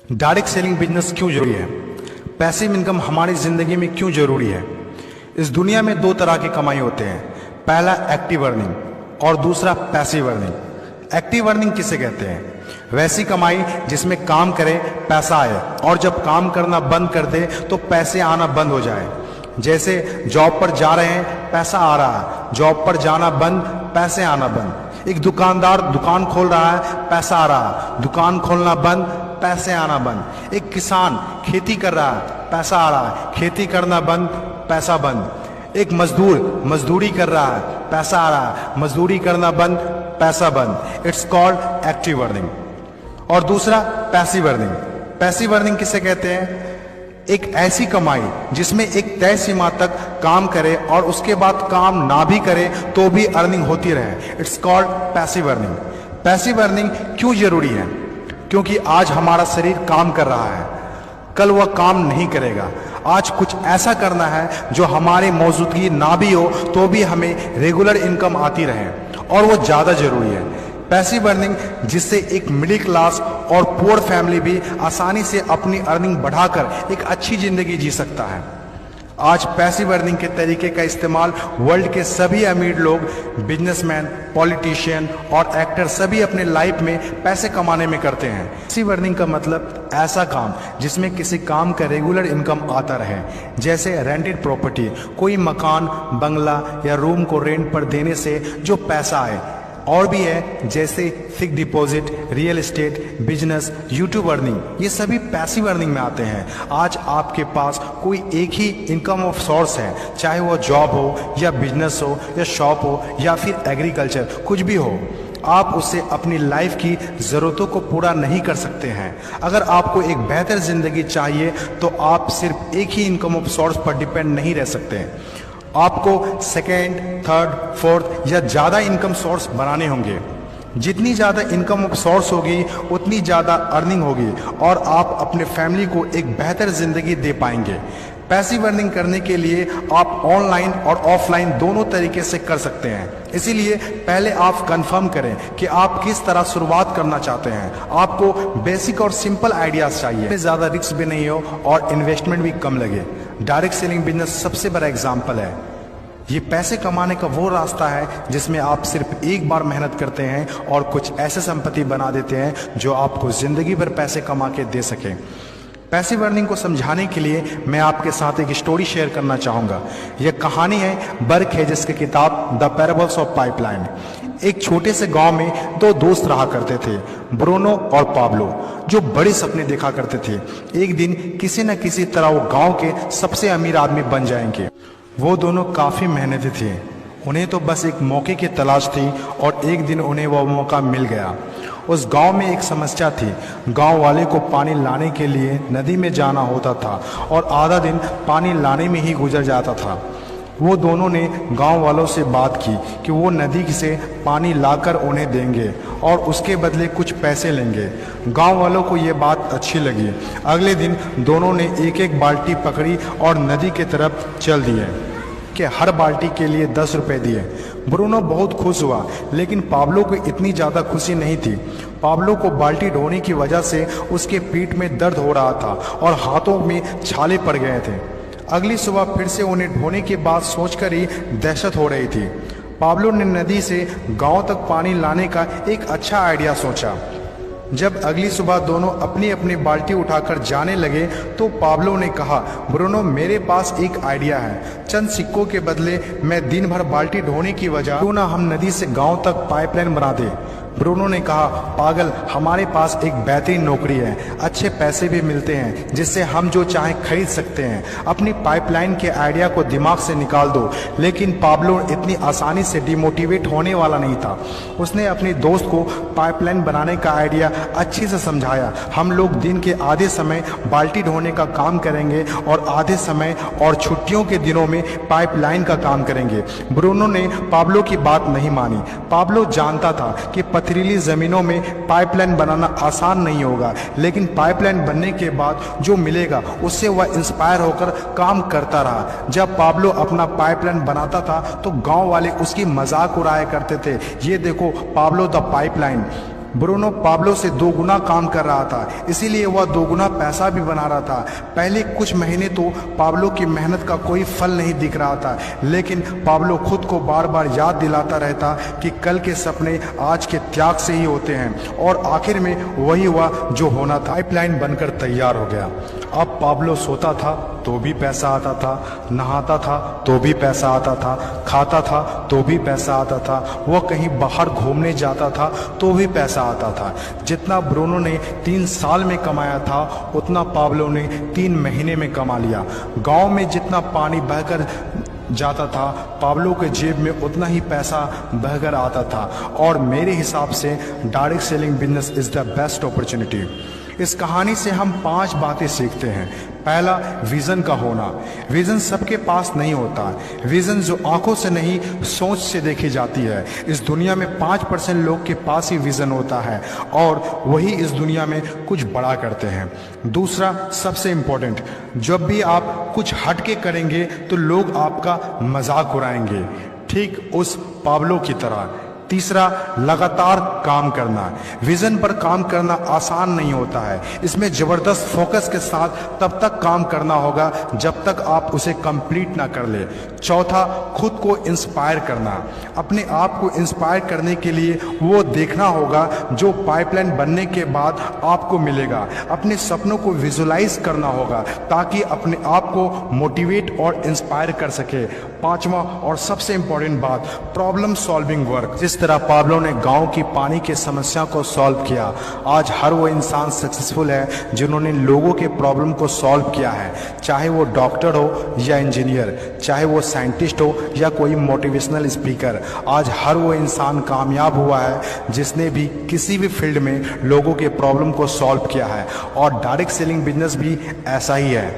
Direct selling business क्यों जरूरी है? पैसिव इनकम हमारी जिंदगी में क्यों जरूरी है? इस दुनिया में दो तरह के कमाई होते हैं, पहला एक्टिव अर्निंग और दूसरा पैसिव अर्निंग। एक्टिव अर्निंग किसे कहते हैं? वैसी कमाई जिसमें काम करें पैसा आए और जब काम करना बंद कर दे तो पैसे आना बंद हो जाए। जैसे जॉब पर जा रहे हैं पैसा आ रहा है, जॉब पर जाना बंद पैसे आना बंद। एक दुकानदार दुकान खोल रहा है पैसा आ रहा है, दुकान खोलना बंद पैसे आना बंद। एक किसान खेती कर रहा है पैसा आ रहा है, खेती करना बंद पैसा बंद। एक मजदूर मजदूरी कर रहा है पैसा आ रहा है, मजदूरी करना बंद पैसा बंद। It's called active earning. और दूसरा पैसिव अर्निंग। पैसिव अर्निंग किसे कहते हैं? एक ऐसी कमाई जिसमें एक तय सीमा तक काम करे और उसके बाद काम ना भी करे तो भी अर्निंग होती रहे। It's called passive earning. Passive earning क्यों जरूरी है? क्योंकि आज हमारा शरीर काम कर रहा है, कल वह काम नहीं करेगा। आज कुछ ऐसा करना है जो हमारे मौजूदगी ना भी हो तो भी हमें रेगुलर इनकम आती रहे, और वो ज़्यादा जरूरी है। पैसिव अर्निंग जिससे एक मिडिल क्लास और पुअर फैमिली भी आसानी से अपनी अर्निंग बढ़ाकर एक अच्छी जिंदगी जी सकता है। आज पैसिव अर्निंग के तरीके का इस्तेमाल वर्ल्ड के सभी अमीर लोग, बिजनेसमैन, पॉलिटिशियन और एक्टर सभी अपने लाइफ में पैसे कमाने में करते हैं। पैसिव अर्निंग का मतलब ऐसा काम जिसमें किसी काम का रेगुलर इनकम आता रहे, जैसे रेंटेड प्रॉपर्टी, कोई मकान, बंगला या रूम को रेंट पर देने से जो पैसा आए। और भी है जैसे fix deposit, real estate, business, YouTube earning, ये सभी पैसिव अर्निंग में आते हैं। आज आपके पास कोई एक ही इनकम ऑफ सोर्स है, चाहे वो जॉब हो या बिजनेस हो या शॉप हो या फिर एग्रीकल्चर, कुछ भी हो। आप उससे अपनी लाइफ की ज़रूरतों को पूरा नहीं कर सकते हैं। अगर आपको एक बेहतर ज़िंदगी चाहिए तो आप सिर्फ एक ही इनकम ऑफ सोर्स पर डिपेंड नहीं रह सकते। आपको सेकेंड, थर्ड, फोर्थ या ज़्यादा इनकम सोर्स बनाने होंगे। जितनी ज़्यादा इनकम ऑफ सोर्स होगी उतनी ज़्यादा अर्निंग होगी और आप अपने फैमिली को एक बेहतर ज़िंदगी दे पाएंगे। पैसिव अर्निंग करने के लिए आप ऑनलाइन और ऑफलाइन दोनों तरीके से कर सकते हैं। इसीलिए पहले आप कंफर्म करें कि आप किस तरह शुरुआत करना चाहते हैं। आपको बेसिक और सिंपल आइडियाज चाहिए, ज़्यादा रिस्क भी नहीं हो और इन्वेस्टमेंट भी कम लगे। डायरेक्ट सेलिंग बिजनेस सबसे बड़ा एग्जाम्पल है। ये पैसे कमाने का वो रास्ता है जिसमें आप सिर्फ एक बार मेहनत करते हैं और कुछ ऐसे संपत्ति बना देते हैं जो आपको जिंदगी भर पैसे कमा के दे सके। पैसिव अर्निंग को समझाने के लिए मैं आपके साथ एक स्टोरी शेयर करना चाहूँगा। यह कहानी है बर्क हेजेस की किताब द पैराबल्स ऑफ पाइपलाइन। एक छोटे से गांव में दो दोस्त रहा करते थे, ब्रूनो और पाब्लो, जो बड़े सपने देखा करते थे। एक दिन किसी न किसी तरह वो गांव के सबसे अमीर आदमी बन जाएंगे। वो दोनों काफ़ी मेहनती थे, उन्हें तो बस एक मौके की तलाश थी और एक दिन उन्हें वह मौका मिल गया। उस गांव में एक समस्या थी। गांव वाले को पानी लाने के लिए नदी में जाना होता था और आधा दिन पानी लाने में ही गुजर जाता था। वो दोनों ने गांव वालों से बात की कि वो नदी से पानी लाकर उन्हें देंगे और उसके बदले कुछ पैसे लेंगे। गांव वालों को ये बात अच्छी लगी। अगले दिन दोनों ने एक एक बाल्टी पकड़ी और नदी की तरफ चल दिए कि हर बाल्टी के लिए 10 रुपए दिए। ब्रूनो बहुत खुश हुआ, लेकिन पाब्लो को इतनी ज़्यादा खुशी नहीं थी। पाब्लो को बाल्टी ढोने की वजह से उसके पीठ में दर्द हो रहा था और हाथों में छाले पड़ गए थे। अगली सुबह फिर से उन्हें ढोने की बात सोचकर ही दहशत हो रही थी। पाब्लो ने नदी से गांव तक पानी लाने का एक अच्छा आइडिया सोचा। जब अगली सुबह दोनों अपनी अपनी बाल्टी उठाकर जाने लगे तो पाब्लो ने कहा, ब्रूनो मेरे पास एक आइडिया है। चंद सिक्कों के बदले मैं दिन भर बाल्टी ढोने की वजह क्यों ना हम नदी से गांव तक पाइपलाइन बना दें। ब्रूनो ने कहा, पागल, हमारे पास एक बेहतरीन नौकरी है, अच्छे पैसे भी मिलते हैं जिससे हम जो चाहें खरीद सकते हैं। अपनी पाइपलाइन के आइडिया को दिमाग से निकाल दो। लेकिन पाब्लो इतनी आसानी से डिमोटिवेट होने वाला नहीं था। उसने अपने दोस्त को पाइपलाइन बनाने का आइडिया अच्छे से समझाया। हम लोग दिन के आधे समय बाल्टी ढोने का काम करेंगे और आधे समय और छुट्टियों के दिनों में पाइपलाइन का काम करेंगे। ब्रूनो ने पाब्लो की बात नहीं मानी। पाब्लो जानता था कि पथरीली जमीनों में पाइपलाइन बनाना आसान नहीं होगा, लेकिन पाइपलाइन बनने के बाद जो मिलेगा उससे वह इंस्पायर होकर काम करता रहा। जब पाब्लो अपना पाइपलाइन बनाता था तो गांव वाले उसकी मजाक उड़ाया करते थे, ये देखो Pablo the pipeline. Bruno Pablo से 2 गुना काम कर रहा था, इसीलिए वह 2 गुना पैसा भी बना रहा था। पहले कुछ महीने तो पाब्लो की मेहनत का कोई फल नहीं दिख रहा था, लेकिन पाब्लो खुद को बार बार याद दिलाता रहता कि कल के सपने आज के त्याग से ही होते हैं, और आखिर में वही हुआ जो होना था। पाइपलाइन बनकर तैयार हो गया। अब पाब्लो सोता था तो भी पैसा आता था, नहाता था तो भी पैसा आता था, खाता था तो भी पैसा आता था, वह कहीं बाहर घूमने जाता था तो भी पैसा आता था। जितना ब्रूनो ने 3 साल में कमाया था उतना पाब्लो ने 3 महीने में कमा लिया। गांव में जितना पानी बहकर जाता था, पाब्लो के जेब में उतना ही पैसा बहकर आता था। और मेरे हिसाब से direct selling business is the best opportunity. इस कहानी से हम 5 बातें सीखते हैं। पहला, विजन का होना। विजन सबके पास नहीं होता। विजन जो आंखों से नहीं सोच से देखी जाती है। इस दुनिया में 5% लोग के पास ही विजन होता है और वही इस दुनिया में कुछ बड़ा करते हैं। दूसरा, सबसे इम्पोर्टेंट, जब भी आप कुछ हटके करेंगे तो लोग आपका मजाक उड़ाएंगे, ठीक उस पाब्लो की तरह। तीसरा, लगातार काम करना। विजन पर काम करना आसान नहीं होता है। इसमें जबरदस्त फोकस के साथ तब तक काम करना होगा जब तक आप उसे कंप्लीट ना कर ले। चौथा, खुद को इंस्पायर करना। अपने आप को इंस्पायर करने के लिए वो देखना होगा जो पाइपलाइन बनने के बाद आपको मिलेगा। अपने सपनों को विजुलाइज करना होगा ताकि अपने आप को मोटिवेट और इंस्पायर कर सके। पांचवा और सबसे इंपॉर्टेंट बात, प्रॉब्लम सॉल्विंग वर्क। जिस तरह पाब्लो ने गांव की पानी की समस्या को सॉल्व किया, आज हर वो इंसान सक्सेसफुल है जिन्होंने लोगों के प्रॉब्लम को सॉल्व किया है। चाहे वो डॉक्टर हो या इंजीनियर, चाहे वो साइंटिस्ट हो या कोई मोटिवेशनल स्पीकर, आज हर वो इंसान कामयाब हुआ है जिसने भी किसी भी फील्ड में लोगों के प्रॉब्लम को सॉल्व किया है। और डायरेक्ट सेलिंग बिजनेस भी ऐसा ही है।